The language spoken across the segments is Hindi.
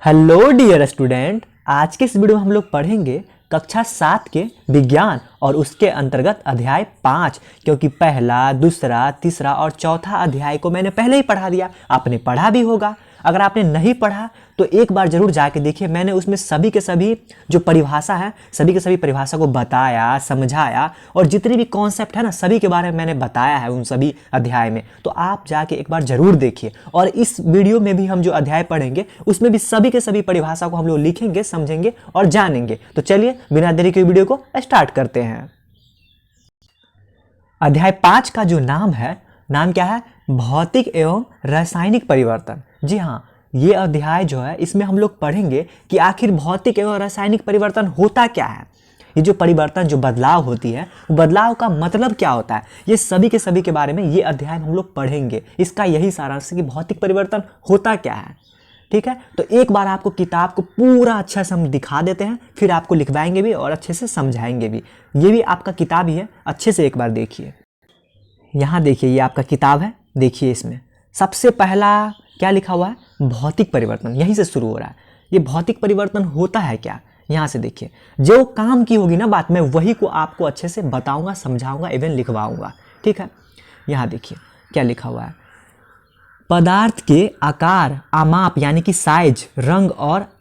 हेलो डियर स्टूडेंट, आज के इस वीडियो में हम लोग पढ़ेंगे कक्षा 7 के विज्ञान और उसके अंतर्गत अध्याय 5। क्योंकि पहला, दूसरा, तीसरा और चौथा अध्याय को मैंने पहले ही पढ़ा दिया, आपने पढ़ा भी होगा। अगर आपने नहीं पढ़ा तो एक बार जरूर जाके देखिए, मैंने उसमें सभी के सभी जो परिभाषा है, सभी के सभी परिभाषा को बताया, समझाया और जितने भी कॉन्सेप्ट है ना, सभी के बारे में मैंने बताया है उन सभी अध्याय में। तो आप जाके एक बार जरूर देखिए। और इस वीडियो में भी हम जो अध्याय पढ़ेंगे उसमें भी सभी के सभी परिभाषा को हम लोग लिखेंगे, समझेंगे और जानेंगे। तो चलिए बिना देरी के वीडियो को स्टार्ट करते हैं। अध्याय 5 का जो नाम क्या है? भौतिक एवं रासायनिक परिवर्तन। जी हाँ, ये अध्याय जो है इसमें हम लोग पढ़ेंगे कि आखिर भौतिक एवं रासायनिक परिवर्तन होता क्या है। ये जो परिवर्तन, जो बदलाव होती है, वो बदलाव का मतलब क्या होता है, ये सभी के सभी के बारे में ये अध्याय हम लोग पढ़ेंगे। इसका यही सारांश है कि भौतिक परिवर्तन होता क्या है। ठीक है, तो एक बार आपको किताब को पूरा अच्छा से हम दिखा देते हैं, फिर आपको लिखवाएंगे भी और अच्छे से समझाएंगे भी। ये भी आपका किताब ही है, अच्छे से एक बार देखिए। यहाँ देखिए, ये आपका किताब है। देखिए इसमें सबसे पहला क्या लिखा हुआ है? भौतिक परिवर्तन। यहीं से शुरू हो रहा है। ये भौतिक परिवर्तन होता है क्या, यहाँ से देखिए। जो काम की होगी ना बात, मैं वही को आपको अच्छे से बताऊंगा, समझाऊंगा, इवन लिखवाऊंगा। ठीक है, यहाँ देखिए क्या लिखा हुआ है। पदार्थ के आकार, आमाप यानी कि साइज, रंग और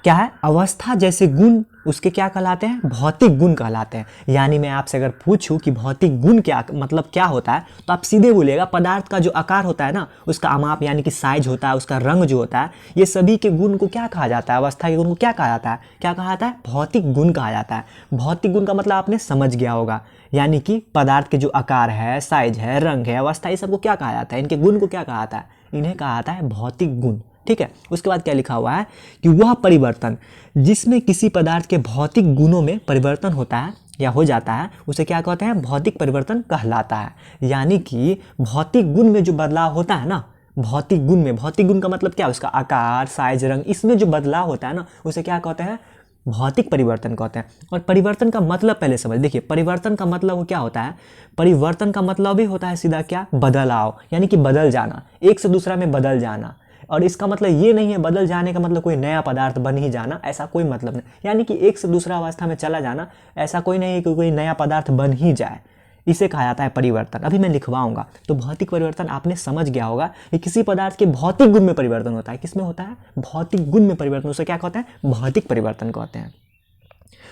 क्या है, अवस्था जैसे गुण उसके क्या कहलाते हैं? भौतिक गुण कहलाते हैं। यानी मैं आपसे अगर पूछूं कि भौतिक गुण क्या मतलब क्या होता है, तो आप सीधे बोलिएगा पदार्थ का जो आकार होता है ना, उसका आमाप यानी कि साइज होता है, उसका रंग जो होता है, ये सभी के गुण को क्या कहा जाता है? अवस्था के गुण को क्या कहा जाता है? क्या कहा जाता है? भौतिक गुण कहा जाता है। भौतिक गुण का मतलब आपने समझ गया होगा, यानी कि पदार्थ के जो आकार है, साइज है, रंग है, अवस्था, ये सबको क्या कहा जाता है? इनके गुण को क्या कहा जाता है? इन्हें कहा जाता है भौतिक गुण। ठीक है, उसके बाद क्या लिखा हुआ है कि वह परिवर्तन जिसमें किसी पदार्थ के भौतिक गुणों में परिवर्तन होता है या हो जाता है, उसे क्या कहते हैं? भौतिक परिवर्तन कहलाता है। यानी कि भौतिक गुण में जो बदलाव होता है ना, भौतिक गुण में, भौतिक गुण का मतलब क्या? उसका आकार, साइज, रंग, इसमें जो बदलाव होता है ना, उसे क्या कहते हैं? भौतिक परिवर्तन कहते हैं। और परिवर्तन का मतलब पहले समझ। देखिए, परिवर्तन का मतलब वो क्या होता है? परिवर्तन का मतलब ही होता है सीधा क्या? बदलाव, यानी कि बदल जाना, एक से दूसरा में बदल जाना। और इसका मतलब ये नहीं है बदल जाने का मतलब कोई नया पदार्थ बन ही जाना, ऐसा कोई मतलब नहीं। यानी कि एक से दूसरा अवस्था में चला जाना, ऐसा कोई नहीं है कि कोई नया पदार्थ बन ही जाए। इसे कहा जाता है परिवर्तन। अभी मैं लिखवाऊंगा। तो भौतिक परिवर्तन आपने समझ गया होगा कि किसी पदार्थ के भौतिक गुण में परिवर्तन होता है। किसमें होता है? भौतिक गुण में परिवर्तन। उसे क्या कहते हैं? भौतिक परिवर्तन कहते हैं।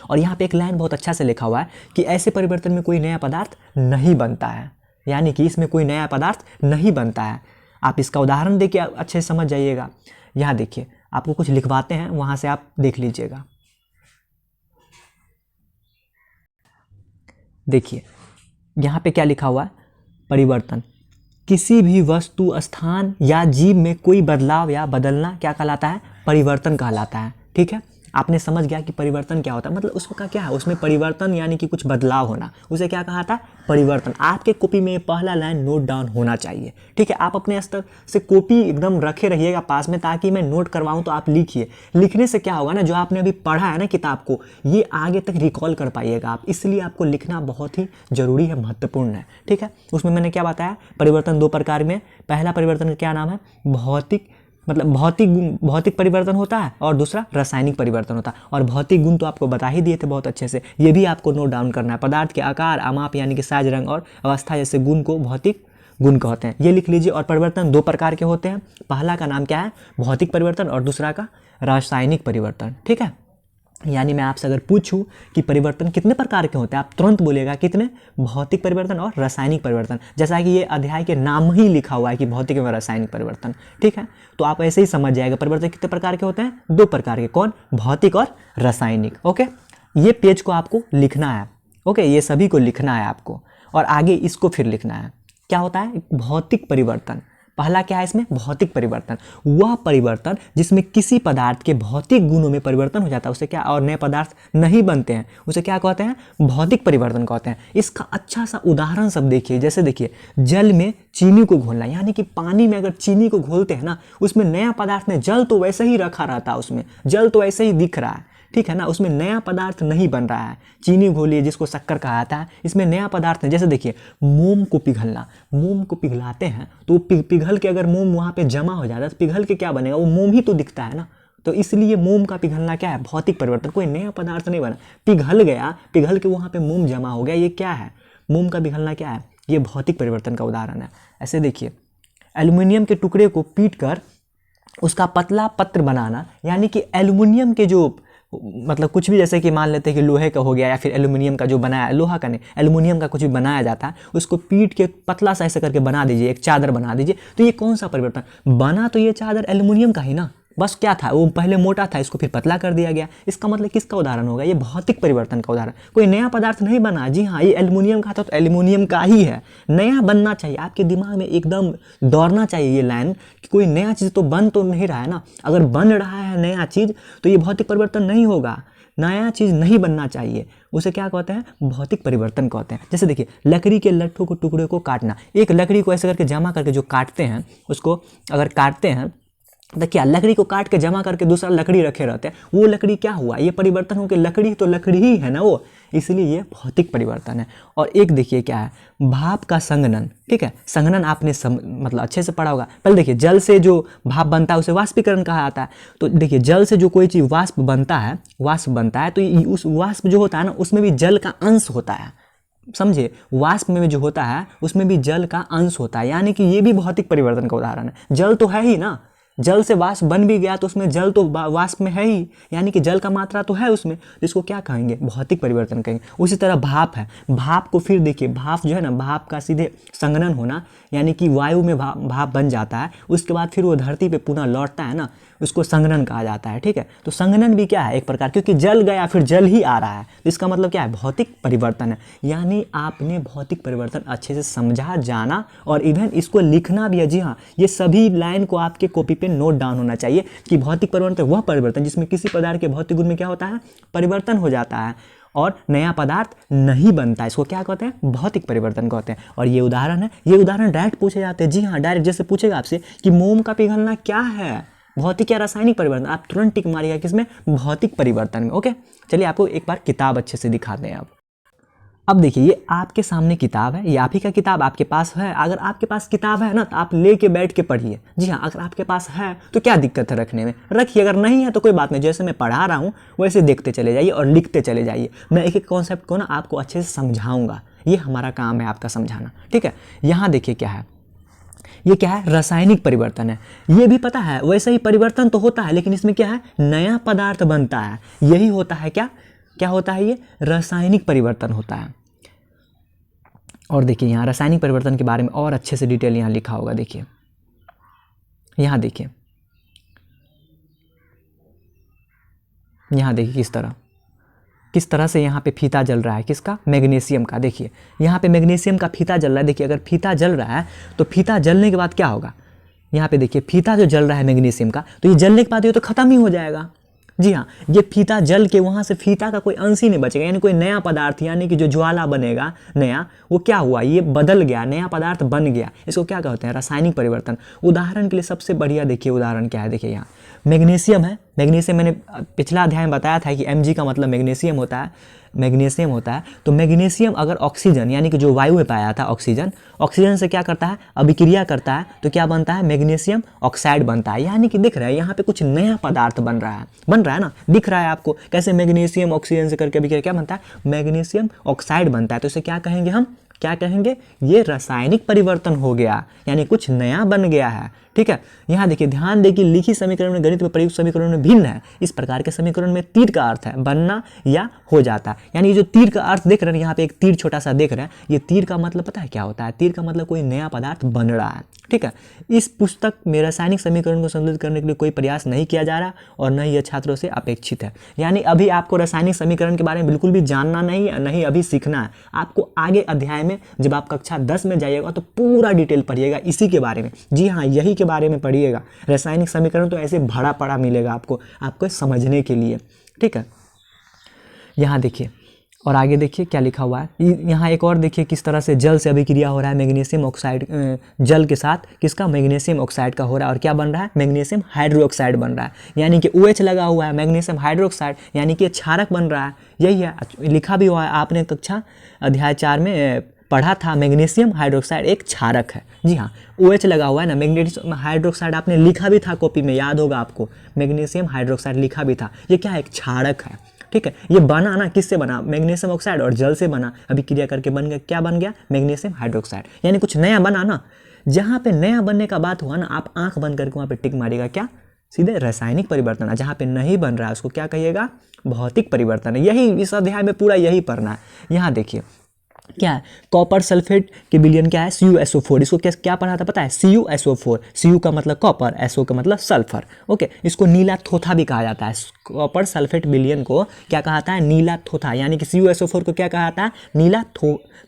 और यहाँ पे एक लाइन बहुत अच्छा से लिखा हुआ है कि ऐसे परिवर्तन में कोई नया पदार्थ नहीं बनता है। यानी कि इसमें कोई नया पदार्थ नहीं बनता है। आप इसका उदाहरण देखिए, अच्छे से समझ जाइएगा। यहाँ देखिए, आपको कुछ लिखवाते हैं, वहाँ से आप देख लीजिएगा। देखिए यहाँ पे क्या लिखा हुआ है? परिवर्तन किसी भी वस्तु, स्थान या जीव में कोई बदलाव या बदलना क्या कहलाता है? परिवर्तन कहलाता है। ठीक है, आपने समझ गया कि परिवर्तन क्या होता है। मतलब उसका क्या है? उसमें परिवर्तन यानी कि कुछ बदलाव होना, उसे क्या कहा था? परिवर्तन। आपके कॉपी में पहला लाइन नोट डाउन होना चाहिए। ठीक है, आप अपने स्तर से कॉपी एकदम रखे रहिएगा पास में, ताकि मैं नोट करवाऊं तो आप लिखिए। लिखने से क्या होगा ना, जो आपने अभी पढ़ा है ना किताब को, ये आगे तक रिकॉल कर पाइएगा आप। इसलिए आपको लिखना बहुत ही जरूरी है, महत्वपूर्ण है। ठीक है, उसमें मैंने क्या बताया? परिवर्तन दो प्रकार में। पहला परिवर्तन का क्या नाम है? भौतिक, मतलब भौतिक परिवर्तन होता है, और दूसरा रासायनिक परिवर्तन होता है। और भौतिक गुण तो आपको बता ही दिए थे बहुत अच्छे से, ये भी आपको नोट डाउन करना है। पदार्थ के आकार, आमाप यानी कि साइज, रंग और अवस्था जैसे गुण को भौतिक गुण कहते हैं, ये लिख लीजिए। और परिवर्तन दो प्रकार के होते हैं। पहला का नाम क्या है? भौतिक परिवर्तन, और दूसरा का रासायनिक परिवर्तन। ठीक है, यानी मैं आपसे अगर पूछूं कि परिवर्तन कितने प्रकार के होते हैं, आप तुरंत बोलिएगा कितने? भौतिक परिवर्तन और रासायनिक परिवर्तन। जैसा कि ये अध्याय के नाम ही लिखा हुआ है कि भौतिक एवं रासायनिक परिवर्तन। ठीक है, तो आप ऐसे ही समझ जाएगा परिवर्तन कितने प्रकार के होते हैं? दो प्रकार के। कौन? भौतिक और रासायनिक। ओके, ये पेज को आपको लिखना है। ओके, ये सभी को लिखना है आपको, और आगे इसको फिर लिखना है। क्या होता है भौतिक परिवर्तन? पहला क्या है इसमें? भौतिक परिवर्तन। वह परिवर्तन जिसमें किसी पदार्थ के भौतिक गुणों में परिवर्तन हो जाता है, उसे क्या, और नए पदार्थ नहीं बनते हैं, उसे क्या कहते हैं? भौतिक परिवर्तन कहते हैं। इसका अच्छा सा उदाहरण सब देखिए। जैसे देखिए, जल में चीनी को घोलना, यानी कि पानी में अगर चीनी को घोलते हैं ना, उसमें नया पदार्थ नहीं, जल तो वैसे ही रखा रहता है, उसमें जल तो वैसे ही दिख रहा है। ठीक है ना, उसमें नया पदार्थ नहीं बन रहा है। चीनी घोलिए, जिसको शक्कर कहा जाता है, इसमें नया पदार्थ है। जैसे देखिए, मोम को पिघलना, मोम को पिघलाते हैं तो पिघल के अगर मोम वहाँ पे जमा हो जाता है तो पिघल के क्या बनेगा? वो मोम ही तो दिखता है ना। तो इसलिए मोम का पिघलना क्या है, भौतिक परिवर्तन, कोई नया पदार्थ नहीं बना, पिघल गया, पिघल के वहाँ पे मोम जमा हो गया, ये क्या है, मोम का पिघलना क्या है, ये भौतिक परिवर्तन का उदाहरण है। ऐसे देखिए एल्युमिनियम के टुकड़े को पीट कर उसका पतला पत्र बनाना, यानी कि एल्युमिनियम के जो मतलब कुछ भी, जैसे कि मान लेते हैं कि लोहे का हो गया या फिर एल्युमिनियम का जो बनाया, लोहा का नहीं एल्युमिनियम का कुछ भी बनाया जाता है, उसको पीट के पतला सा ऐसे करके बना दीजिए, एक चादर बना दीजिए, तो ये कौन सा परिवर्तन बना, तो ये चादर एल्युमिनियम का ही ना, बस क्या था वो पहले मोटा था, इसको फिर पतला कर दिया गया, इसका मतलब किसका उदाहरण होगा, ये भौतिक परिवर्तन का उदाहरण, कोई नया पदार्थ नहीं बना। जी हाँ, ये एल्युमिनियम का था तो एल्युमिनियम का ही है, नया बनना चाहिए, आपके दिमाग में एकदम दौड़ना चाहिए ये लाइन कि कोई नया चीज़ तो बन तो नहीं रहा है ना, अगर बन रहा है नया चीज़ तो ये भौतिक परिवर्तन नहीं होगा, नया चीज़ नहीं बनना चाहिए, उसे क्या कहते हैं, भौतिक परिवर्तन कहते हैं। जैसे देखिए लकड़ी के लट्ठों को टुकड़े को काटना, एक लकड़ी को ऐसे करके जमा करके जो काटते हैं उसको अगर काटते हैं तो क्या लकड़ी को काट के जमा करके दूसरा लकड़ी रखे रहते हैं, वो लकड़ी क्या हुआ, ये परिवर्तन हो कि लकड़ी तो लकड़ी ही है ना वो, इसलिए ये भौतिक परिवर्तन है। और एक देखिए क्या है, भाप का संघनन, ठीक है, संघनन आपने मतलब अच्छे से पढ़ा होगा। पहले देखिए जल से जो भाप बनता है उसे वाष्पीकरण कहा जाता है, तो देखिए जल से जो कोई चीज़ वाष्प बनता है तो उस वाष्प जो होता है ना उसमें भी जल का अंश होता है, समझे, वाष्प में जो होता है उसमें भी जल का अंश होता है, यानी कि ये भी भौतिक परिवर्तन का उदाहरण है। जल तो है ही ना, जल से वाष्प बन भी गया तो उसमें जल तो वाष्प में है ही, यानी कि जल का मात्रा तो है उसमें, तो इसको क्या कहेंगे, भौतिक परिवर्तन कहेंगे। उसी तरह भाप है, भाप को फिर देखिए भाप जो है ना, भाप का सीधे संघनन होना, यानी कि वायु में भाप बन जाता है, उसके बाद फिर वो धरती पे पुनः लौटता है ना, उसको संघनन कहा जाता है, ठीक है। तो संघनन भी क्या है, एक प्रकार, क्योंकि जल गया फिर जल ही आ रहा है, तो इसका मतलब क्या है, भौतिक परिवर्तन है। यानी आपने भौतिक परिवर्तन अच्छे से समझा, जाना और इवन इसको लिखना भी है। जी हाँ, ये सभी लाइन को आपके कॉपी पे नोट डाउन होना चाहिए कि भौतिक परिवर्तन वह परिवर्तन जिसमें किसी पदार्थ के भौतिक गुण में क्या होता है, परिवर्तन हो जाता है और नया पदार्थ नहीं बनता, इसको क्या कहते हैं, भौतिक परिवर्तन कहते हैं। और ये उदाहरण है, ये उदाहरण डायरेक्ट पूछे जाते हैं। जी हाँ, डायरेक्ट जैसे पूछेगा आपसे कि मोम का पिघलना क्या है, भौतिक या रासायनिक परिवर्तन, आप तुरंत टिक मारिएगा किसमें, भौतिक परिवर्तन में। ओके, चलिए आपको एक बार किताब अच्छे से दिखाते हैं। अब देखिए ये आपके सामने किताब है, ये आप ही का किताब आपके पास है, अगर आपके पास किताब है ना तो आप लेके बैठ के पढ़िए। जी हाँ, अगर आपके पास है तो क्या दिक्कत है रखने में, रखिए, अगर नहीं है तो कोई बात नहीं, जैसे मैं पढ़ा रहा हूँ वैसे देखते चले जाइए और लिखते चले जाइए। मैं एक एक कॉन्सेप्ट को ना आपको अच्छे से समझाऊंगा, ये हमारा काम है आपका समझाना, ठीक है। यहाँ देखिए क्या है, ये क्या है, रासायनिक परिवर्तन है। ये भी पता है वैसे ही परिवर्तन तो होता है, लेकिन इसमें क्या है, नया पदार्थ बनता है, यही होता है क्या, क्या होता है, ये रासायनिक परिवर्तन होता है। और देखिए यहाँ रासायनिक परिवर्तन के बारे में और अच्छे से डिटेल यहाँ लिखा होगा। देखिए यहाँ देखिए, यहाँ देखिए किस तरह से यहाँ पे फीता जल रहा है, किसका, मैग्नीशियम का। देखिए यहाँ पे मैग्नीशियम का फीता जल रहा है। देखिए अगर फीता जल रहा है तो फीता जलने के बाद क्या होगा, यहाँ पे देखिए फीता जो जल रहा है मैग्नीशियम का, तो ये जलने के बाद ये तो खत्म ही हो जाएगा। जी हाँ, ये फीता जल के वहाँ से फीता का कोई अंश ही नहीं बचेगा, यानी कोई नया पदार्थ, यानी कि जो ज्वाला बनेगा नया, वो क्या हुआ, ये बदल गया, नया पदार्थ बन गया। इसको क्या कहते हैं, रासायनिक परिवर्तन। उदाहरण के लिए सबसे बढ़िया देखिए उदाहरण क्या है, देखिए यहाँ मैग्नीशियम है। मैग्नीशियम मैंने पिछला अध्याय में बताया था कि Mg का मतलब मैग्नीशियम होता है, मैग्नीशियम होता है। तो मैग्नीशियम अगर ऑक्सीजन, यानी कि जो वायु में पाया था ऑक्सीजन से क्या करता है, अभिक्रिया करता है, तो क्या बनता है, मैग्नीशियम ऑक्साइड बनता है। यानी कि दिख रहा है यहाँ पे कुछ नया पदार्थ बन रहा है ना, दिख रहा है आपको कैसे मैग्नीशियम ऑक्सीजन से करके अभिक्रिया क्या बनता है, मैग्नीशियम ऑक्साइड बनता है। तो इसे क्या कहेंगे, हम क्या कहेंगे, ये रासायनिक परिवर्तन हो गया, यानी कुछ नया बन गया है, ठीक है। यहाँ देखिए ध्यान दें कि लिखित समीकरण में गणित में प्रयुक्त समीकरण में भिन्न है। इस प्रकार के समीकरण में तीर का अर्थ है बनना या हो जाता, यानी ये जो तीर का अर्थ देख रहे हैं यहाँ पे, एक तीर छोटा सा देख रहे हैं, ये तीर का मतलब पता है क्या होता है, तीर का मतलब कोई नया पदार्थ बन रहा है, ठीक है। इस पुस्तक में रासायनिक समीकरण को संतुलित करने के लिए कोई प्रयास नहीं किया जा रहा और न यह छात्रों से अपेक्षित है। यानी अभी आपको रासायनिक समीकरण के बारे में बिल्कुल भी जानना नहीं अभी सीखना है। आपको आगे अध्याय में जब आप कक्षा 10 में जाइएगा तो पूरा डिटेल पढ़िएगा इसी के बारे में। जी हाँ, यही के बारे में पढ़िएगा। रासायनिक समीकरण तो ऐसे भरा पड़ा मिलेगा आपको समझने के लिए, ठीक है। यहाँ देखिए और आगे देखिए क्या लिखा हुआ है, यहाँ एक और देखिए किस तरह से जल से अभिक्रिया हो रहा है मैग्नीशियम ऑक्साइड, जल के साथ किसका, मैग्नीशियम ऑक्साइड का हो रहा है, और क्या बन रहा है, मैग्नीशियम हाइड्रोक्साइड बन रहा है, यानी कि OH लगा हुआ है, मैग्नीशियम हाइड्रोक्साइड, यानी कि क्षारक बन रहा है। यही है, लिखा भी हुआ है आपने कक्षा अध्याय 4 में पढ़ा था मैग्नीशियम हाइड्रोक्साइड एक क्षारक है। जी हाँ, OH लगा हुआ है ना, मैग्नीशियम हाइड्रोक्साइड आपने लिखा भी था कॉपी में, याद होगा आपको, मैग्नीशियम हाइड्रोक्साइड लिखा भी था। ये क्या है, एक क्षारक है, ठीक है। ये बना ना किससे बना, मैग्नीशियम ऑक्साइड और जल से बना, अभी क्रिया करके बन गया, क्या बन गया, मैग्नीशियम हाइड्रोक्साइड, यानी कुछ नया बना ना। जहाँ पे नया बनने का बात हुआ ना, आप आंख बंद करके वहाँ पे टिक मारिएगा, क्या, सीधे रासायनिक परिवर्तन है। जहाँ पे नहीं बन रहा है उसको क्या कहिएगा, भौतिक परिवर्तन है। यही इस अध्याय में पूरा यही पढ़ना है। यहाँ देखिए क्या है, कॉपर सल्फेट के विलयन क्या है, CuSO4। इसको क्या पढ़ा था पता है, CuSO4। Cu का मतलब कॉपर, SO का मतलब सल्फर। ओके, इसको नीला थोथा भी कहा जाता है। कॉपर सल्फेट विलयन को क्या कहा जाता है, नीला थोथा, यानी कि CuSO4 को क्या कहा जाता है, नीला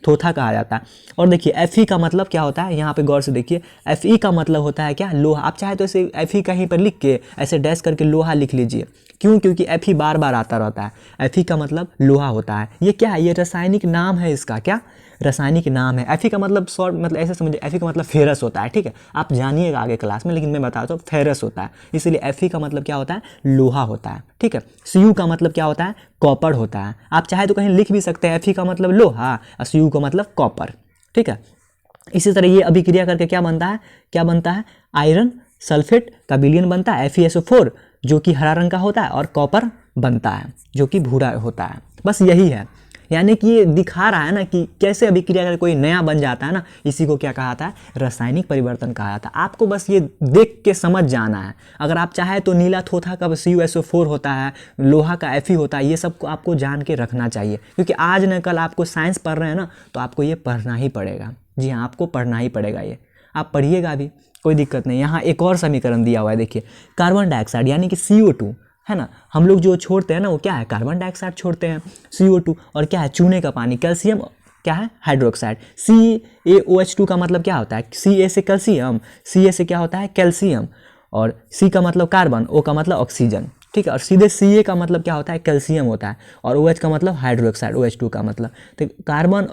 थोथा कहा जाता है। और देखिए Fe का मतलब क्या होता है, यहाँ पे गौर से देखिए, Fe का मतलब होता है क्या, लोहा। आप चाहे तो इसे Fe कहीं पर लिख के ऐसे डैश करके लोहा लिख लीजिए, क्यों, क्योंकि Fe बार बार आता रहता है। Fe का मतलब लोहा होता है। ये क्या है, ये रासायनिक नाम है इसका, क्या, रासायनिक नाम है। Fe का मतलब शॉर्ट, मतलब ऐसे समझिए, Fe का मतलब फेरस होता है, ठीक है। आप जानिएगा आगे क्लास में, लेकिन मैं बताता हूँ फेरस होता है, इसीलिए Fe का मतलब क्या होता है, लोहा होता है, ठीक है। Cu का मतलब क्या होता है, कॉपर होता है। आप चाहे तो कहीं लिख भी सकते हैं Fe का मतलब लोहा और Cu का मतलब कॉपर, ठीक है। इसी तरह ये अभिक्रिया करके क्या बनता है, क्या बनता है, आयरन सल्फेट का विलयन बनता है FeSO4, जो कि हरा रंग का होता है, और कॉपर बनता है जो कि भूरा होता है। बस यही है, यानी कि ये दिखा रहा है ना कि कैसे अभिक्रिया करके कोई नया बन जाता है ना, इसी को क्या कहा जाता है, रासायनिक परिवर्तन कहा जाता है। आपको बस ये देख के समझ जाना है। अगर आप चाहे तो नीला थोथा का CuSO4 होता है, लोहा का Fe होता है, ये सब को आपको जान के रखना चाहिए, क्योंकि आज न कल आपको साइंस पढ़ रहे हैं ना, तो आपको ये पढ़ना ही पड़ेगा। जी हाँ, आपको पढ़ना ही पड़ेगा, ये आप पढ़िएगा भी, कोई दिक्कत नहीं। यहाँ एक और समीकरण दिया हुआ है, देखिए, कार्बन डाइऑक्साइड यानी कि CO2 है ना, हम लोग जो छोड़ते हैं ना वो क्या है, कार्बन डाइऑक्साइड छोड़ते हैं, CO2। और क्या है, चूने का पानी, कैल्शियम क्या है, हाइड्रोक्साइड। CaOH2 का मतलब क्या होता है, Ca से कैल्शियम, Ca से क्या होता है, कैल्शियम, और C का मतलब कार्बन, O का मतलब ऑक्सीजन, ठीक है। और सीधे Ca का मतलब क्या होता है, कैल्शियम होता है, और OH का मतलब हाइड्रोक्साइड, OH2 का मतलब। तो कार्बन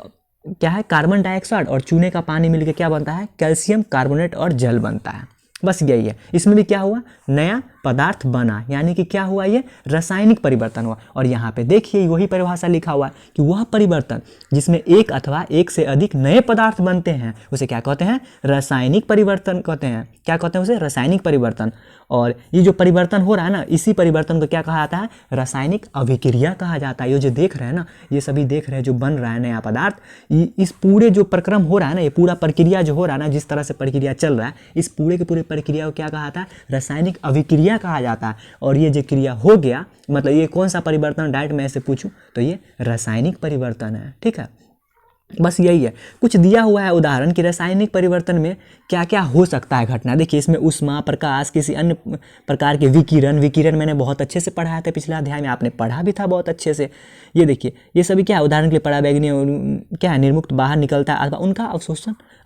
क्या है, कार्बन डाइऑक्साइड और चूने का पानी मिलकर क्या बनता है, कैल्शियम कार्बोनेट और जल बनता है। बस यही है। इसमें भी क्या हुआ, नया पदार्थ बना, यानी कि क्या हुआ, ये रासायनिक परिवर्तन हुआ। और यहाँ पे देखिए वही परिभाषा लिखा हुआ है कि वह परिवर्तन जिसमें एक अथवा एक से अधिक नए पदार्थ बनते हैं उसे क्या कहते हैं, रासायनिक परिवर्तन कहते हैं। क्या कहते हैं उसे, रासायनिक परिवर्तन। और ये जो परिवर्तन हो रहा है ना, इसी परिवर्तन को क्या कहा जाता है, रासायनिक अभिक्रिया कहा जाता है। ये जो देख रहे हैं ना, ये सभी देख रहे हैं जो बन रहा है नया पदार्थ, इस पूरे जो प्रक्रम हो रहा है ना, ये पूरा प्रक्रिया जो हो रहा है ना, जिस तरह से प्रक्रिया चल रहा है, इस पूरे के पूरे प्रक्रिया को क्या कहा जाता है, रासायनिक अभिक्रिया कहा जाता है। और ये जो क्रिया हो गया, मतलब ये कौन सा परिवर्तन, डायरेक्ट मैं ऐसे पूछूं तो ये रासायनिक परिवर्तन है, ठीक है। बस यही है, कुछ दिया हुआ है उदाहरण कि रासायनिक परिवर्तन में क्या क्या हो सकता है घटना। देखिए इसमें ऊष्मा, प्रकाश, किसी अन्य प्रकार के विकिरण मैंने बहुत अच्छे से पढ़ाया था पिछले अध्याय में, आपने पढ़ा भी था बहुत अच्छे से। ये देखिए ये सभी क्या है, उदाहरण के लिए पराबैंगनी क्या है, निर्मुक्त बाहर निकलता है, अथवा उनका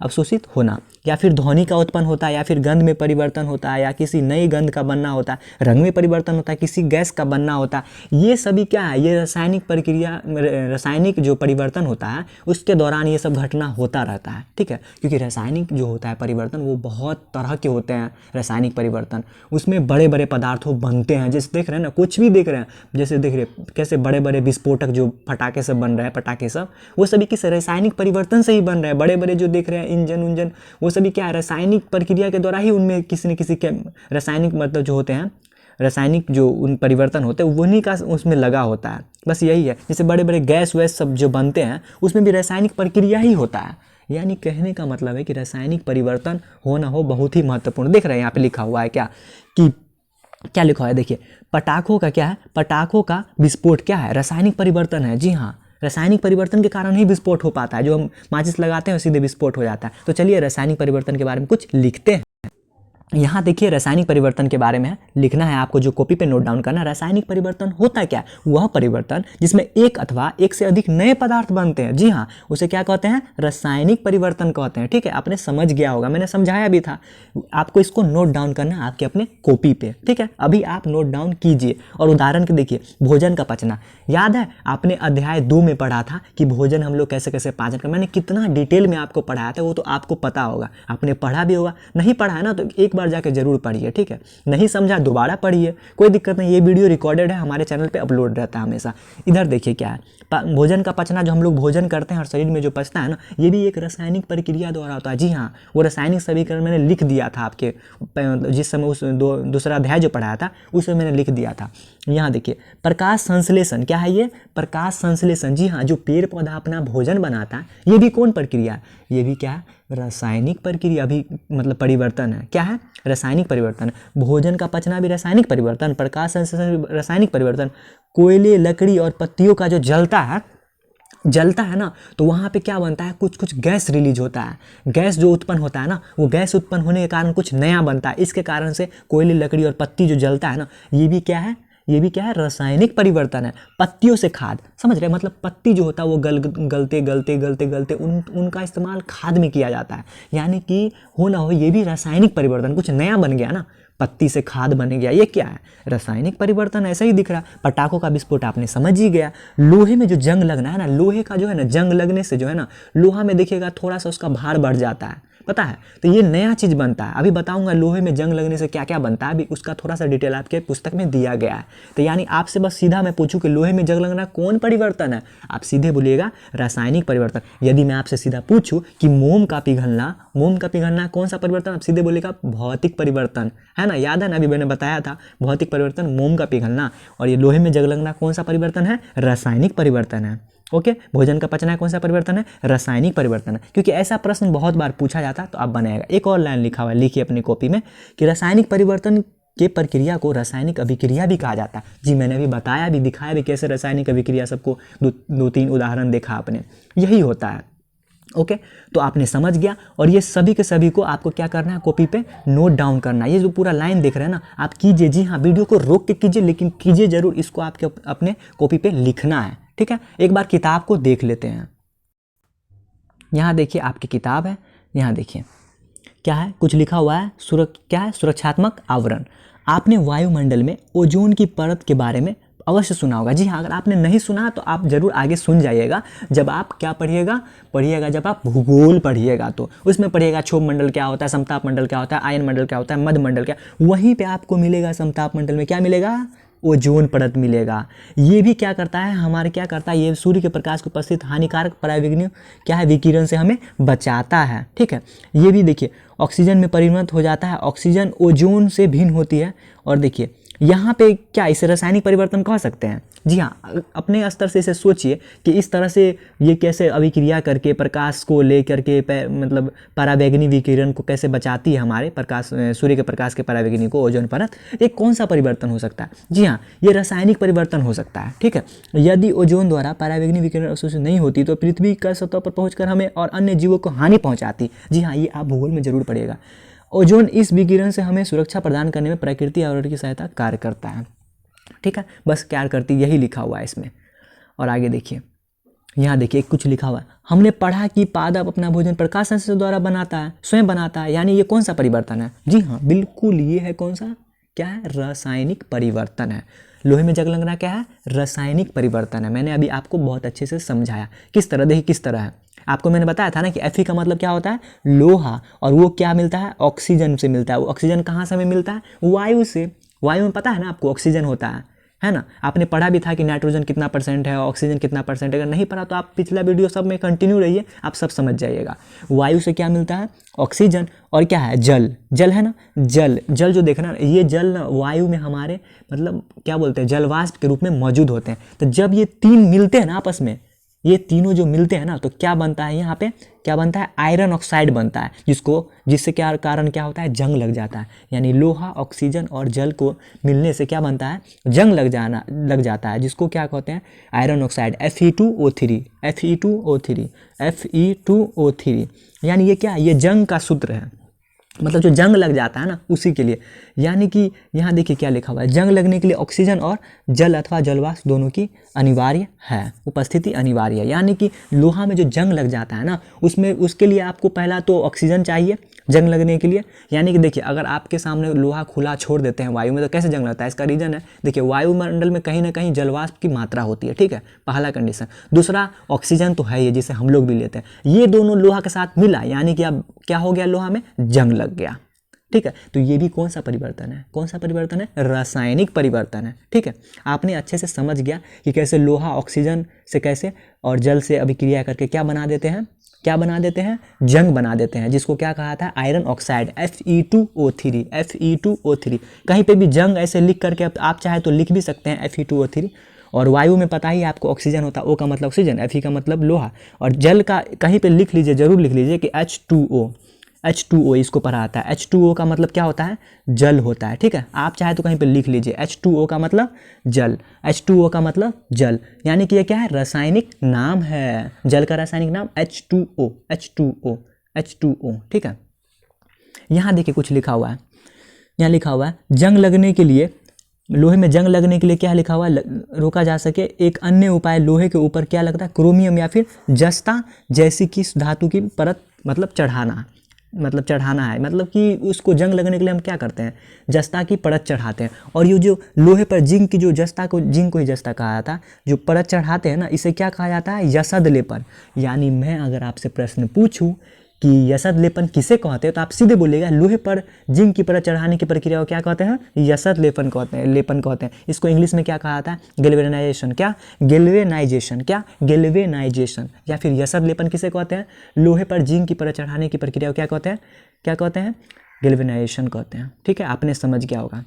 अवशोषित होना, या फिर ध्वनि का उत्पन्न होता है, या फिर गंध में परिवर्तन होता है, या किसी नई गंध का बनना होता है, रंग में परिवर्तन होता है, किसी गैस का बनना होता है। ये सभी क्या है, ये रासायनिक प्रक्रिया, रासायनिक जो परिवर्तन होता है उसके दौरान ये सब घटना होता रहता है, ठीक है। क्योंकि रासायनिक जो होता है परिवर्तन वो बहुत तरह के होते हैं रासायनिक परिवर्तन, उसमें बड़े बड़े पदार्थों बनते हैं। जैसे देख रहे हैं ना, कुछ भी देख रहे हैं, जैसे देख रहे कैसे बड़े बड़े विस्फोटक जो पटाखे सब बन रहे हैं, पटाखे सब वो सभी किस रासायनिक परिवर्तन से ही बन रहे हैं। बड़े बड़े जो देख रहे हैं इंजन उंजन, वो सभी क्या है, रासायनिक प्रक्रिया के द्वारा ही उनमें किसी न किसी के रासायनिक मतलब जो होते हैं, रासायनिक जो उन परिवर्तन होते हैं वही का उसमें लगा होता है। बस यही है, जैसे बड़े बड़े गैस वैस सब जो बनते हैं उसमें भी रासायनिक प्रक्रिया ही होता है। यानी कहने का मतलब है कि रासायनिक परिवर्तन हो ना हो बहुत ही महत्वपूर्ण। देख रहे हैं यहाँ पे लिखा हुआ है क्या, कि क्या लिखा हुआ है, देखिए पटाखों का क्या है, पटाखों का विस्फोट क्या है, रासायनिक परिवर्तन है। जी हाँ, रासायनिक परिवर्तन के कारण ही विस्फोट हो पाता है। जो हम माचिस लगाते हैं सीधे विस्फोट हो जाता है। तो चलिए रासायनिक परिवर्तन के बारे में कुछ लिखते हैं। यहाँ देखिए रासायनिक परिवर्तन के बारे में लिखना है आपको, जो कॉपी पे नोट डाउन करना है। रासायनिक परिवर्तन होता क्या, वह परिवर्तन जिसमें एक अथवा एक से अधिक नए पदार्थ बनते हैं। जी हाँ, उसे क्या कहते हैं, रासायनिक परिवर्तन कहते हैं, ठीक है। आपने समझ गया होगा, मैंने समझाया भी था। आपको इसको नोट डाउन करना है आपके अपने कॉपी पे, ठीक है। अभी आप नोट डाउन कीजिए। और उदाहरण के देखिए, भोजन का पचना, याद है आपने अध्याय 2 में पढ़ा था कि भोजन हम लोग कैसे कैसे पाचन कर, मैंने कितना डिटेल में आपको पढ़ाया था, वो तो आपको पता होगा, आपने पढ़ा भी होगा। नहीं पढ़ा है ना तो एक बार बार जाके जरूर पढ़िए, ठीक है। नहीं समझा दोबारा पढ़िए, कोई दिक्कत नहीं। ये वीडियो रिकॉर्डेड है, हमारे चैनल पे अपलोड रहता है हमेशा। इधर देखिए क्या है, भोजन का पचना, जो हम लोग भोजन करते हैं और शरीर में जो पचता है ना, ये भी एक रासायनिक प्रक्रिया द्वारा होता है। जी हाँ, वो रासायनिक समीकरण मैंने लिख दिया था आपके जिस समय उस दूसरा अध्याय जो पढ़ाया था उस समय मैंने लिख दिया था। यहाँ देखिए, प्रकाश संश्लेषण क्या है, ये प्रकाश संश्लेषण। जी हाँ, जो पेड़ पौधा अपना भोजन बनाता है, ये भी कौन प्रक्रिया है, ये भी क्या है, रासायनिक प्रक्रिया भी, मतलब परिवर्तन है। क्या है, रासायनिक परिवर्तन। भोजन का पचना भी रासायनिक परिवर्तन, प्रकाश संश्लेषण रासायनिक परिवर्तन। कोयले, लकड़ी और पत्तियों का जो जलता है ना, तो वहाँ पे क्या बनता है, कुछ कुछ गैस रिलीज होता है। गैस जो उत्पन्न होता है ना, वो गैस उत्पन्न होने के कारण कुछ नया बनता है। इसके कारण से कोयले, लकड़ी और पत्ती जो जलता है ना, ये भी क्या है, ये भी क्या है, रासायनिक परिवर्तन है। पत्तियों से खाद, समझ रहे, मतलब पत्ती जो होता है वो गलते उनका इस्तेमाल खाद में किया जाता है। यानी कि हो ना हो ये भी रासायनिक परिवर्तन, कुछ नया बन गया ना, पत्ती से खाद बन गया, ये क्या है, रासायनिक परिवर्तन। ऐसा ही दिख रहा। पटाखों का विस्फोट आपने समझ ही गया। लोहे में जो जंग लगना है ना, लोहे का जो है ना, जंग लगने से जो है ना, लोहा में देखिएगा थोड़ा सा उसका भार बढ़ जाता है, पता है, तो ये नया चीज़ बनता है। अभी बताऊंगा लोहे में जंग लगने से क्या क्या बनता है, अभी उसका थोड़ा सा डिटेल आपके पुस्तक में दिया गया है। तो यानी आपसे बस सीधा मैं पूछूं कि लोहे में जंग लगना कौन परिवर्तन है, आप सीधे बोलिएगा रासायनिक परिवर्तन। यदि मैं आपसे सीधा पूछूं कि मोम का पिघलना कौन सा परिवर्तन, आप सीधे बोलिएगा भौतिक परिवर्तन, है ना, याद है ना, अभी मैंने बताया था भौतिक परिवर्तन, मोम का पिघलना। और ये लोहे में जंग लगना कौन सा परिवर्तन है, रासायनिक परिवर्तन है। ओके, भोजन का पचना कौन सा परिवर्तन है, रासायनिक परिवर्तन है। क्योंकि ऐसा प्रश्न बहुत बार पूछा जाता है, तो आप बनाएगा। एक और लाइन लिखा हुआ है, लिखिए अपनी कॉपी में कि रासायनिक परिवर्तन के प्रक्रिया को रासायनिक अभिक्रिया भी कहा जाता है। जी मैंने अभी बताया भी, दिखाया भी कैसे रासायनिक अभिक्रिया, सबको दो तीन उदाहरण देखा आपने, यही होता है। ओके, तो आपने समझ गया। और ये सभी के सभी को आपको क्या करना है, कॉपी पे नोट डाउन करना है। ये जो पूरा लाइन देख रहे हैं ना, आप कीजिए, जी हाँ, वीडियो को रोक के कीजिए, लेकिन कीजिए जरूर, इसको आपके अपने कॉपी पे लिखना है, ठीक है। एक बार किताब को देख लेते हैं। यहाँ देखिए आपकी किताब है, यहाँ देखिए क्या है, कुछ लिखा हुआ है, क्या है, सुरक्षात्मक आवरण। आपने वायुमंडल में ओजोन की परत के बारे में अवश्य सुना होगा। जी हाँ, अगर आपने नहीं सुना तो आप जरूर आगे सुन जाइएगा। जब आप क्या पढ़िएगा, जब आप भूगोल पढ़िएगा तो उसमें पढ़िएगा क्षोभ मंडल क्या होता है, समताप मंडल क्या होता है, आयन मंडल क्या होता है, मध्य मंडल क्या, वहीं पे आपको मिलेगा समताप मंडल में क्या मिलेगा, ओजोन परत मिलेगा। ये भी क्या करता है, हमारे क्या करता है, ये सूर्य के प्रकाश को उपस्थित हानिकारक पराबैंगनी क्या है, विकिरण से हमें बचाता है, ठीक है। ये भी देखिए ऑक्सीजन में परिणत हो जाता है, ऑक्सीजन ओजोन से भिन्न होती है। और देखिए यहाँ पे क्या इसे रासायनिक परिवर्तन कह सकते हैं। जी हाँ, अपने स्तर से इसे सोचिए कि इस तरह से ये कैसे अभिक्रिया करके प्रकाश को लेकर के मतलब पराबैंगनी विकिरण को कैसे बचाती है, हमारे प्रकाश, सूर्य के प्रकाश के पराबैंगनी को, ओजोन परत। ये कौन सा परिवर्तन हो सकता है, जी हाँ, ये रासायनिक परिवर्तन हो सकता है, ठीक है। यदि ओजोन द्वारा पराबैंगनी विकिरण अवशोषित नहीं होती तो पृथ्वी का सतह पर पहुँचकर हमें और अन्य जीवों को हानि पहुँचाती। जी हाँ, ये आप भूगोल में जरूर पढ़िएगा। ओजोन इस विकिरण से हमें सुरक्षा प्रदान करने में प्राकृतिक आवरण की सहायता कार्य करता है, ठीक है। बस क्या करती, यही लिखा हुआ है इसमें। और आगे देखिए, यहाँ देखिए कुछ लिखा हुआ है, हमने पढ़ा कि पादप अपना भोजन प्रकाश संश्लेषण द्वारा बनाता है, स्वयं बनाता है। यानी ये कौन सा परिवर्तन है, जी हाँ बिल्कुल, ये है कौन सा, क्या है, रासायनिक परिवर्तन है। लोहे में जंग लगना क्या है, रासायनिक परिवर्तन है। मैंने अभी आपको बहुत अच्छे से समझाया किस तरह, देखिए किस तरह है। आपको मैंने बताया था ना कि Fe का मतलब क्या होता है, लोहा, और वो क्या मिलता है, ऑक्सीजन से मिलता है। वो ऑक्सीजन कहाँ से हमें मिलता है, वायु से। वायु में पता है ना आपको ऑक्सीजन होता है ना। आपने पढ़ा भी था कि नाइट्रोजन कितना % है, ऑक्सीजन कितना %। अगर नहीं पढ़ा तो आप पिछला वीडियो सब में कंटिन्यू रहिए, आप सब समझ जाइएगा। वायु से क्या मिलता है, ऑक्सीजन, और क्या है, जल है ना। जल जो देखना, ये जल ना वायु में हमारे मतलब क्या बोलते हैं, जलवाष्प के रूप में मौजूद होते हैं। तो जब ये तीन मिलते हैं ना आपस में, ये तीनों जो मिलते हैं ना, तो क्या बनता है, यहाँ पे क्या बनता है, आयरन ऑक्साइड बनता है, जिससे क्या कारण क्या होता है, जंग लग जाता है। यानी लोहा, ऑक्सीजन और जल को मिलने से क्या बनता है, जंग लग जाता है, जिसको क्या कहते हैं, आयरन ऑक्साइड, Fe2O3। यानी ये क्या, ये जंग का सूत्र है, मतलब जो जंग लग जाता है ना उसी के लिए। यानी कि यहाँ देखिए क्या लिखा हुआ है, जंग लगने के लिए ऑक्सीजन और जल अथवा जलवाष्प दोनों की अनिवार्य है, उपस्थिति अनिवार्य है। यानी कि लोहा में जो जंग लग जाता है ना, उसके लिए आपको पहला तो ऑक्सीजन चाहिए जंग लगने के लिए। यानी कि देखिए अगर आपके सामने लोहा खुला छोड़ देते हैं वायु में तो कैसे जंग लगता है, इसका रीजन है, देखिए वायुमंडल में कहीं ना कहीं जलवाष्प की मात्रा होती है, ठीक है, पहला कंडीशन। दूसरा ऑक्सीजन तो है ही, जिसे हम लोग भी लेते हैं। ये दोनों लोहा के साथ मिला, यानी कि अब क्या हो गया, लोहा में जंग लग गया, ठीक है। तो ये भी कौन सा परिवर्तन है, कौन सा परिवर्तन है, रासायनिक परिवर्तन है, ठीक है। आपने अच्छे से समझ गया कि कैसे लोहा ऑक्सीजन से कैसे और जल से अभिक्रिया करके क्या बना देते हैं, क्या बना देते हैं, जंग बना देते हैं, जिसको क्या कहा था, आयरन ऑक्साइड Fe2O3, Fe2O3। कहीं पे भी जंग ऐसे लिख करके आप चाहे तो लिख भी सकते हैं Fe2O3। और वायु में पता ही आपको ऑक्सीजन होता है, O का मतलब ऑक्सीजन, Fe का मतलब लोहा। और जल का कहीं पे लिख लीजिए, जरूर लिख लीजिए कि H2O इसको पढ़ा आता है। H2O का मतलब क्या होता है, जल होता है, ठीक है। आप चाहे तो कहीं पे लिख लीजिए H2O का मतलब जल, H2O का मतलब जल, यानी कि ये क्या है, रासायनिक नाम है, जल का रासायनिक नाम H2O, ठीक है। यहाँ देखिए कुछ लिखा हुआ है, यहाँ लिखा हुआ है जंग लगने के लिए, लोहे में जंग लगने के लिए क्या लिखा हुआ है, रोका जा सके एक अन्य उपाय लोहे के ऊपर क्या लगता है, क्रोमियम या फिर जस्ता जैसी किस धातु की परत मतलब चढ़ाना है, मतलब कि उसको जंग लगने के लिए हम क्या करते हैं, जस्ता की परत चढ़ाते हैं। और ये जो लोहे पर जिंक की जो जस्ता को, जिंक को ही जस्ता कहा जाता है, जो परत चढ़ाते हैं ना, इसे क्या कहा जाता है, यसद लेपन। यानी मैं अगर आपसे प्रश्न पूछूं कि यसद लेपन किसे कहते हैं, तो आप सीधे बोलिएगा लोहे पर जिंक की परत चढ़ाने की प्रक्रिया को क्या कहते हैं, यसद लेपन कहते हैं, इसको इंग्लिश में क्या कहा जाता है, गैल्वेनाइजेशन, गैल्वेनाइजेशन या फिर यसद लेपन किसे कहते हैं, लोहे पर जिंक की परत चढ़ाने की प्रक्रिया को क्या कहते हैं, गैल्वेनाइजेशन कहते हैं, ठीक है। आपने समझ गया होगा।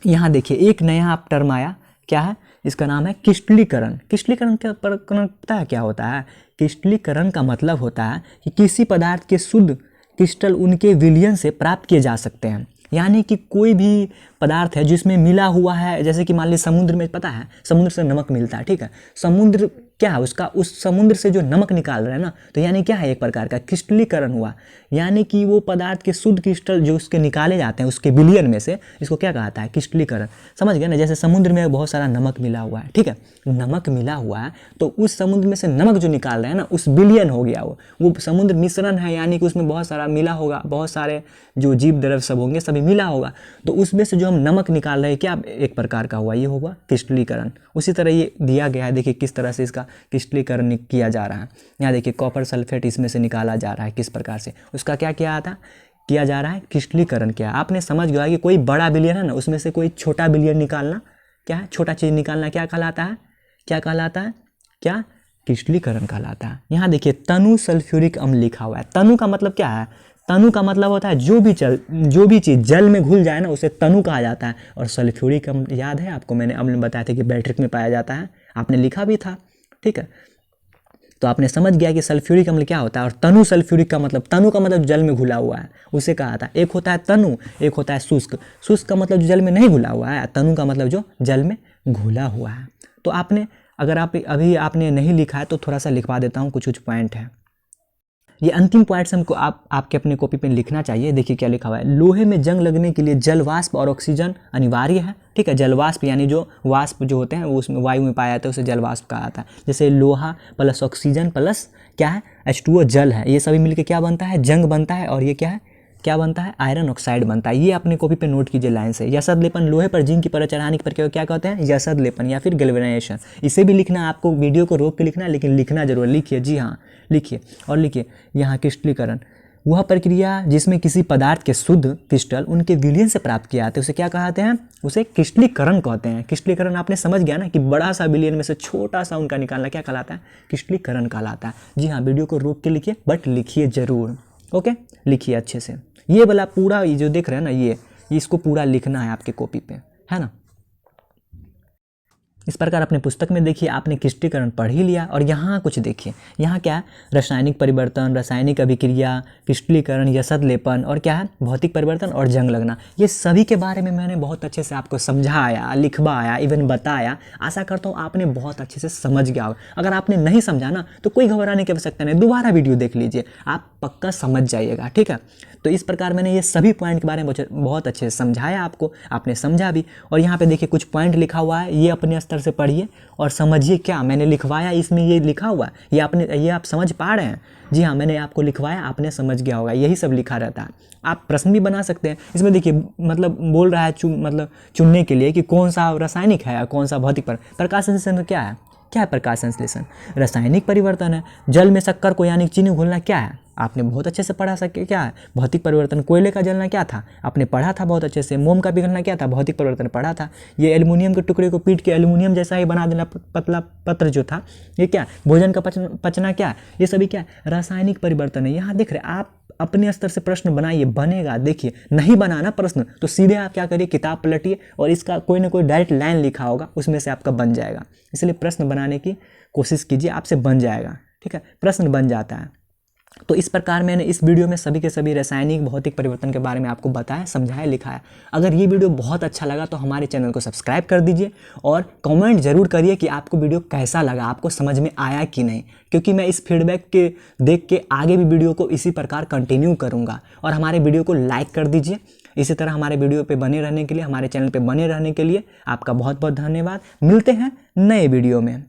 यहाँ देखिए एक नया आप टर्म आया, क्या है, इसका नाम है क्रिस्टलीकरण। क्रिस्टलीकरण का प्रकरण पता है क्या होता है, क्रिस्टलीकरण का मतलब होता है कि किसी पदार्थ के शुद्ध क्रिस्टल उनके विलयन से प्राप्त किए जा सकते हैं। यानी कि कोई भी पदार्थ है जिसमें मिला हुआ है, जैसे कि मान लीजिए समुद्र में, पता है समुद्र से नमक मिलता है, ठीक है। समुद्र क्या है उसका, उस समुद्र से जो नमक निकाल रहे हैं ना, तो यानी क्या है, एक प्रकार का क्रिस्टलीकरण हुआ। यानी कि वो पदार्थ के शुद्ध क्रिस्टल जो उसके निकाले जाते हैं उसके विलयन में से, इसको क्या कहता है, क्रिस्टलीकरण। समझ गए ना, जैसे समुद्र में बहुत सारा नमक मिला हुआ है, ठीक है, नमक मिला हुआ है, तो उस समुद्र में से नमक जो निकाल रहे हैं ना, उस विलयन हो गया वो समुद्र मिश्रण है, यानी कि उसमें बहुत सारा मिला होगा, बहुत सारे जो जीव द्रव्य सब होंगे सभी मिला होगा, तो उसमें से जो हम नमक निकाल रहे हैं क्या एक प्रकार का हुआ, ये होगा क्रिस्टलीकरण। उसी तरह ये दिया गया है, देखिए किस तरह से इसका क्रिस्टलीकरण किया जा रहा है। यहाँ देखिए कॉपर सल्फेट इसमें से निकाला जा रहा है, किस प्रकार से उसका क्या किया जा रहा है, क्रिस्टलीकरण किया। आपने समझ गया कि कोई बड़ा विलयन है ना, उसमें से कोई छोटा विलयन निकालना क्या है, छोटा चीज़ निकालना क्या कहलाता है, क्या क्रिस्टलीकरण कहलाता है। यहाँ देखिए तनु सल्फ्यूरिक अम्ल लिखा हुआ है। तनु का मतलब क्या है, तनु का मतलब होता है जो भी चीज़ जल में घुल जाए ना, उसे तनु कहा जाता है। और सल्फ्यूरिक अम्ल याद है आपको, मैंने अम्ल में बताया था कि बैटरिक में पाया जाता है, आपने लिखा भी था, ठीक है। तो आपने समझ गया कि सल्फ्यूरिक अम्ल क्या होता है। और तनु सल्फ्यूरिक का मतलब, तनु का मतलब जल में घुला हुआ है, उसे कहा था। एक होता है तनु, एक होता है शुष्क। शुष्क का मतलब जो जल में नहीं घुला हुआ है, तनु का मतलब जो जल में घुला हुआ है। तो आपने अगर अभी आपने नहीं लिखा है तो थोड़ा सा लिखवा देता हूँ, कुछ पॉइंट है। ये अंतिम पॉइंट्स हमको आपके अपने कॉपी पे लिखना चाहिए। देखिए क्या लिखा हुआ है, लोहे में जंग लगने के लिए जल वाष्प और ऑक्सीजन अनिवार्य है, ठीक है। जल वाष्प यानी जो वाष्प जो होते हैं वो उसमें वायु में पाया जाता है, उसे जल वाष्प कहा जाता है। जैसे लोहा प्लस ऑक्सीजन प्लस क्या है, H2O जल है, ये सभी मिलकर क्या बनता है, जंग बनता है। और ये क्या बनता है, आयरन ऑक्साइड बनता है। ये अपने कॉपी पे नोट कीजिए लाइन से। यसद लेपन, लोहे पर जिंक की परत चढ़ाने की प्रक्रिया क्या कहते हैं, यसद लेपन या फिर गैल्वेनाइजेशन। इसे भी लिखना, आपको वीडियो को रोक के लिखना, लेकिन लिखना जरूर, लिखिए, जी हाँ लिखिए। और लिखिए यहाँ क्रिस्टलीकरण, वह प्रक्रिया जिसमें किसी पदार्थ के शुद्ध क्रिस्टल उनके विलयन से प्राप्त किया जाते हैं, उसे क्या कहते हैं, उसे क्रिस्टलीकरण कहते हैं। क्रिस्टलीकरण आपने समझ गया ना कि बड़ा सा विलयन में से छोटा सा उनका निकालना क्या कहलाता है, क्रिस्टलीकरण कहलाता है। जी हाँ, वीडियो को रोक के लिखिए, बट लिखिए जरूर, ओके, लिखिए अच्छे से। ये वाला पूरा ये जो देख रहे हैं ना, ये इसको पूरा लिखना है आपके कॉपी पे, है ना। इस प्रकार अपने पुस्तक में देखिए आपने क्रिस्टलीकरण पढ़ ही लिया। और यहाँ कुछ देखिए, यहाँ क्या है, रासायनिक परिवर्तन, रासायनिक अभिक्रिया, क्रिस्टलीकरण, यसद लेपन, और क्या है, भौतिक परिवर्तन और जंग लगना। ये सभी के बारे में मैंने बहुत अच्छे से आपको समझाया, लिखवाया, इवन बताया। आशा करता हूँ आपने बहुत अच्छे से समझ गया हो। अगर आपने नहीं समझा ना तो कोई घबराने की आवश्यकता नहीं, दोबारा वीडियो देख लीजिए, आप पक्का समझ जाइएगा, ठीक है। तो इस प्रकार मैंने ये सभी पॉइंट के बारे में बहुत अच्छे से समझाया आपको, आपने समझा भी। और यहाँ पे देखिए कुछ पॉइंट लिखा हुआ है, ये अपने स्तर से पढ़िए और समझिए क्या मैंने लिखवाया, इसमें ये लिखा हुआ है, ये आप समझ पा रहे हैं। जी हाँ, मैंने आपको लिखवाया, आपने समझ गया होगा, यही सब लिखा रहता है। आप प्रश्न भी बना सकते हैं इसमें। देखिए मतलब बोल रहा है चुनने के लिए कि कौन सा रासायनिक है और कौन सा भौतिक। प्रकाश संश्लेषण क्या है, क्या है प्रकाश संश्लेषण? रासायनिक परिवर्तन है। जल में शक्कर को यानी चीनी घोलना क्या है? आपने बहुत अच्छे से पढ़ा सके क्या है? भौतिक परिवर्तन। कोयले का जलना क्या था? आपने पढ़ा था बहुत अच्छे से। मोम का पिघलना क्या था? भौतिक परिवर्तन पढ़ा था। ये एल्युमिनियम के टुकड़े को पीट के एल्युमिनियम जैसा ही बना देना, पतला पत्र जो था, ये क्या? भोजन का पचना क्या है? ये सभी क्या है? रासायनिक परिवर्तन है। यहाँ देख रहे आप अपने स्तर से प्रश्न बनाइए, बनेगा। देखिए नहीं बनाना प्रश्न तो सीधे आप क्या करिए, किताब पलटिए और इसका कोई ना कोई डायरेक्ट लाइन लिखा होगा, उसमें से आपका बन जाएगा। इसलिए प्रश्न बनाने की कोशिश कीजिए, आपसे बन जाएगा। ठीक है, प्रश्न बन जाता है। तो इस प्रकार मैंने इस वीडियो में सभी के सभी रासायनिक भौतिक परिवर्तन के बारे में आपको बताया, समझाया, लिखाया। अगर ये वीडियो बहुत अच्छा लगा तो हमारे चैनल को सब्सक्राइब कर दीजिए और कमेंट जरूर करिए कि आपको वीडियो कैसा लगा, आपको समझ में आया कि नहीं, क्योंकि मैं इस फीडबैक के देख के आगे भी वीडियो को इसी प्रकार कंटिन्यू करूँगा। और हमारे वीडियो को लाइक कर दीजिए। इसी तरह हमारे वीडियो पे बने रहने के लिए, हमारे चैनल पे बने रहने के लिए आपका बहुत बहुत धन्यवाद। मिलते हैं नए वीडियो में।